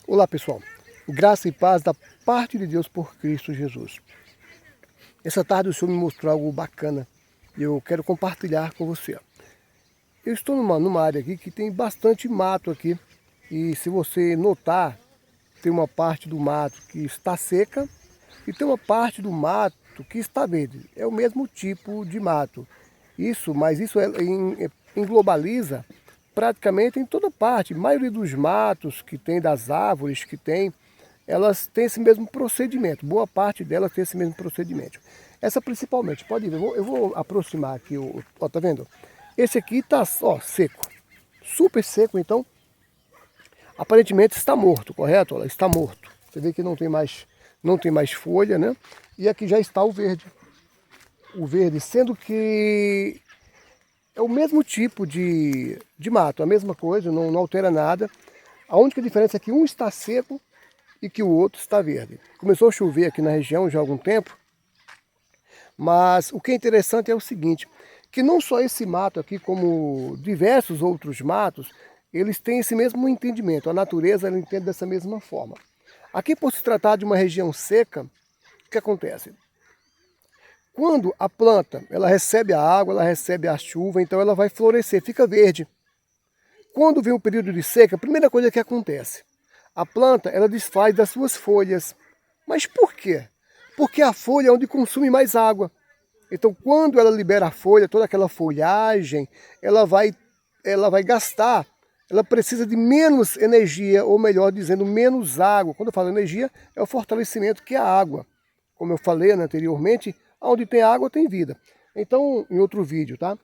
Olá pessoal, graça e paz da parte de Deus por Cristo Jesus. Essa tarde o Senhor me mostrou algo bacana e eu quero compartilhar com você. Eu estou numa área aqui que tem bastante mato aqui e se você notar, tem uma parte do mato que está seca e tem uma parte do mato que está verde. É o mesmo tipo de mato. Mas isso englobaliza praticamente em toda parte. A maioria dos matos que tem, das árvores que tem, elas têm esse mesmo procedimento. Boa parte delas tem esse mesmo procedimento. Essa principalmente, pode ver, eu vou aproximar aqui, ó, tá vendo? Esse aqui tá, ó, seco, super seco, então aparentemente está morto, correto? Olha, está morto. Você vê que não tem mais folha, né? E aqui já está o verde. O verde, sendo que é o mesmo tipo de mato, a mesma coisa, não altera nada. A única diferença é que um está seco e que o outro está verde. Começou a chover aqui na região já há algum tempo, mas o que é interessante é o seguinte, que não só esse mato aqui, como diversos outros matos, eles têm esse mesmo entendimento, a natureza ela entende dessa mesma forma. Aqui, por se tratar de uma região seca, o que acontece? Quando a planta ela recebe a água, ela recebe a chuva, então ela vai florescer, fica verde. Quando vem o período de seca, a primeira coisa que acontece, a planta ela desfaz das suas folhas. Mas por quê? Porque a folha é onde consome mais água. Então quando ela libera a folha, toda aquela folhagem, ela vai gastar, ela precisa de menos energia, ou melhor dizendo, menos água. Quando eu falo energia, é o fortalecimento que é a água. Como eu falei anteriormente, onde tem água tem vida. Então, em outro vídeo, tá?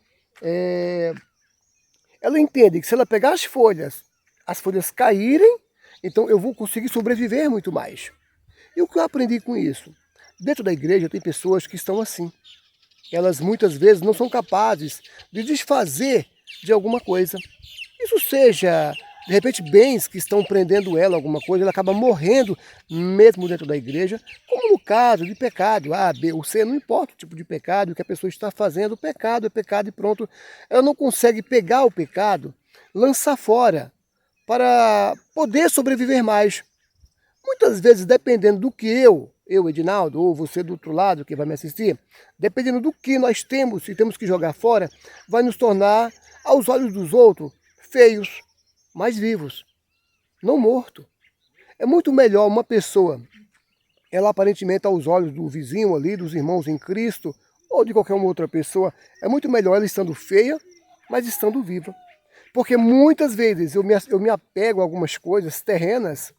Ela entende que se ela pegar as folhas caírem, então eu vou conseguir sobreviver muito mais. E o que eu aprendi com isso? Dentro da igreja tem pessoas que estão assim. Elas muitas vezes não são capazes de desfazer de alguma coisa. Isso seja, de repente, bens que estão prendendo ela, alguma coisa, ela acaba morrendo mesmo dentro da igreja, como no caso de pecado, A, B ou C, não importa o tipo de pecado, o que a pessoa está fazendo, o pecado é pecado e pronto. Ela não consegue pegar o pecado, lançar fora, para poder sobreviver mais. Muitas vezes, dependendo do que eu, Edinaldo, ou você do outro lado que vai me assistir, dependendo do que nós temos e temos que jogar fora, vai nos tornar, aos olhos dos outros, feios, mas vivos, não morto. É muito melhor uma pessoa, ela aparentemente aos olhos do vizinho ali, dos irmãos em Cristo, ou de qualquer uma outra pessoa, é muito melhor ela estando feia, mas estando viva. Porque muitas vezes eu me apego a algumas coisas terrenas,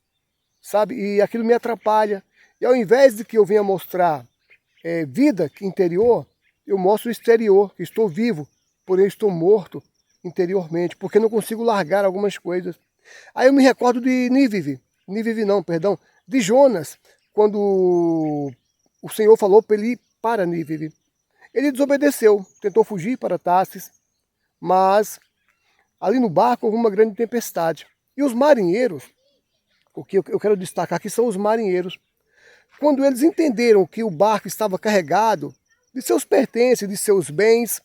sabe? E aquilo me atrapalha. E ao invés de que eu venha mostrar vida interior, eu mostro o exterior, que estou vivo, porém estou morto interiormente, porque não consigo largar algumas coisas. Aí eu me recordo de de Jonas, quando o Senhor falou para ele ir para Nínive. Ele desobedeceu, tentou fugir para Tarsis, mas ali no barco houve uma grande tempestade. E os marinheiros, o que eu quero destacar aqui são os marinheiros, quando eles entenderam que o barco estava carregado de seus pertences, de seus bens,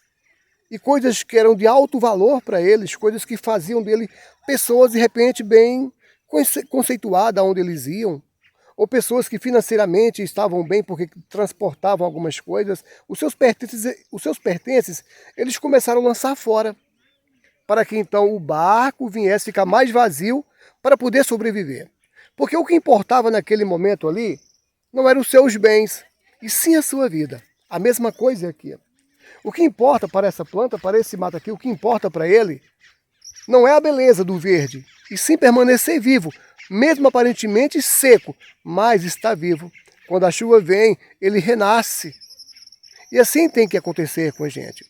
e coisas que eram de alto valor para eles, coisas que faziam dele pessoas de repente bem conceituadas onde eles iam, ou pessoas que financeiramente estavam bem porque transportavam algumas coisas, os seus pertences eles começaram a lançar fora, para que então o barco viesse ficar mais vazio para poder sobreviver. Porque o que importava naquele momento ali não eram os seus bens, e sim a sua vida. A mesma coisa aqui. O que importa para essa planta, para esse mato aqui, o que importa para ele não é a beleza do verde, e sim permanecer vivo, mesmo aparentemente seco, mas está vivo. Quando a chuva vem, ele renasce. E assim tem que acontecer com a gente.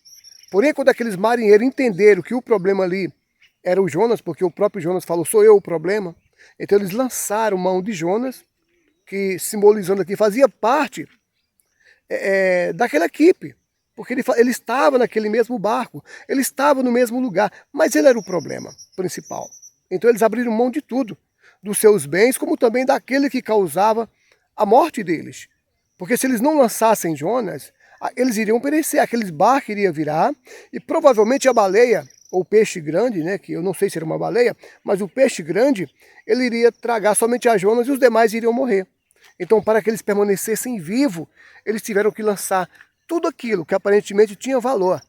Porém, quando aqueles marinheiros entenderam que o problema ali era o Jonas, porque o próprio Jonas falou, sou eu o problema, então eles lançaram mão de Jonas, que simbolizando aqui, fazia parte daquela equipe. Porque ele estava naquele mesmo barco, ele estava no mesmo lugar, mas ele era o problema principal. Então eles abriram mão de tudo, dos seus bens, como também daquele que causava a morte deles. Porque se eles não lançassem Jonas, eles iriam perecer, aqueles barcos iriam virar, e provavelmente a baleia ou peixe grande, né, que eu não sei se era uma baleia, mas o peixe grande, ele iria tragar somente a Jonas e os demais iriam morrer. Então, para que eles permanecessem vivos, eles tiveram que lançar tudo aquilo que aparentemente tinha valor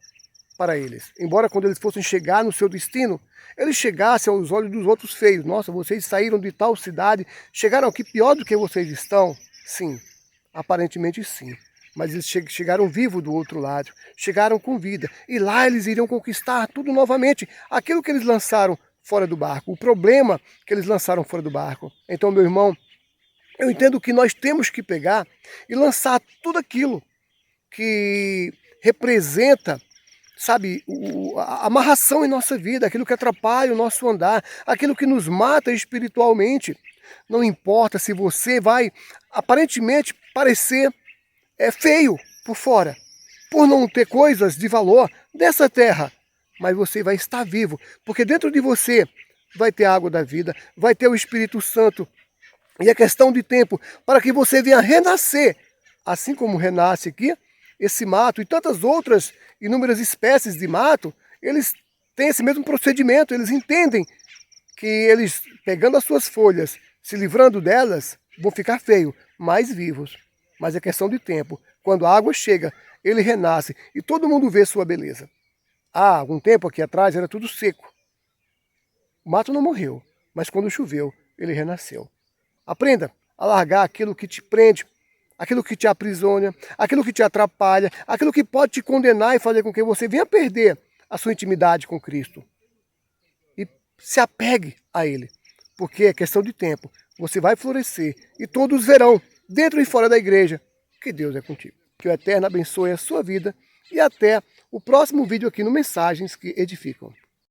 para eles. Embora quando eles fossem chegar no seu destino, eles chegassem aos olhos dos outros feios. Nossa, vocês saíram de tal cidade, chegaram aqui pior do que vocês estão? Sim, aparentemente sim. Mas eles chegaram vivos do outro lado, chegaram com vida. E lá eles iriam conquistar tudo novamente, aquilo que eles lançaram fora do barco, o problema que eles lançaram fora do barco. Então, meu irmão, eu entendo que nós temos que pegar e lançar tudo aquilo que representa, sabe, a amarração em nossa vida, aquilo que atrapalha o nosso andar, aquilo que nos mata espiritualmente. Não importa se você vai aparentemente parecer feio por fora, por não ter coisas de valor dessa terra, mas você vai estar vivo, porque dentro de você vai ter a água da vida, vai ter o Espírito Santo, e é questão de tempo para que você venha renascer, assim como renasce aqui, esse mato e tantas outras inúmeras espécies de mato, eles têm esse mesmo procedimento, eles entendem que eles, pegando as suas folhas, se livrando delas, vão ficar feios, mas vivos. Mas é questão de tempo. Quando a água chega, ele renasce e todo mundo vê sua beleza. Há algum tempo aqui atrás era tudo seco. O mato não morreu, mas quando choveu, ele renasceu. Aprenda a largar aquilo que te prende, aquilo que te aprisiona, aquilo que te atrapalha, aquilo que pode te condenar e fazer com que você venha perder a sua intimidade com Cristo. E se apegue a Ele, porque é questão de tempo. Você vai florescer e todos verão, dentro e fora da igreja, que Deus é contigo. Que o Eterno abençoe a sua vida e até o próximo vídeo aqui no Mensagens que Edificam.